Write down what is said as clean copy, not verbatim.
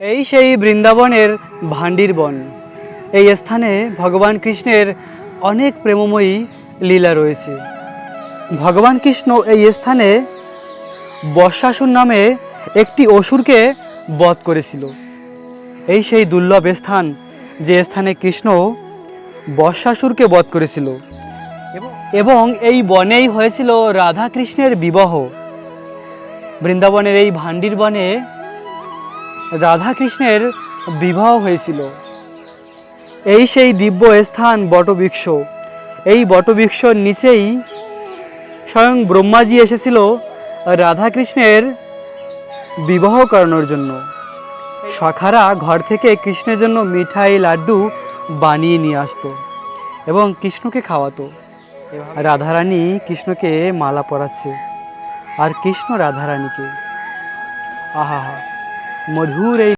এই সেই বৃন্দাবনের ভান্ডির বন। এই স্থানে ভগবান কৃষ্ণের অনেক প্রেমময়ী লীলা রয়েছে। ভগবান কৃষ্ণ এই স্থানে বর্ষাসুর নামে একটি অসুরকে বধ করেছিল। এই সেই দুর্লভ স্থান যে স্থানে কৃষ্ণ বর্ষাসুরকে বধ করেছিল এবং এই বনেই হয়েছিল রাধা কৃষ্ণের বিবাহ। বৃন্দাবনের এই ভান্ডির বনে রাধা কৃষ্ণের বিবাহ হয়েছিল। এই সেই দিব্য স্থান বটবৃক্ষ। এই বটবৃক্ষর নিচেই স্বয়ং ব্রহ্মাজি এসেছিল রাধা কৃষ্ণের বিবাহ করানোর জন্য। সখারা ঘর থেকে কৃষ্ণের জন্য মিঠাই লাড্ডু বানিয়ে নিয়ে আসতো এবং কৃষ্ণকে খাওয়াতো। রাধারানী কৃষ্ণকে মালা পরাচ্ছে আর কৃষ্ণ রাধারানীকে। আহা হা, মধুর এই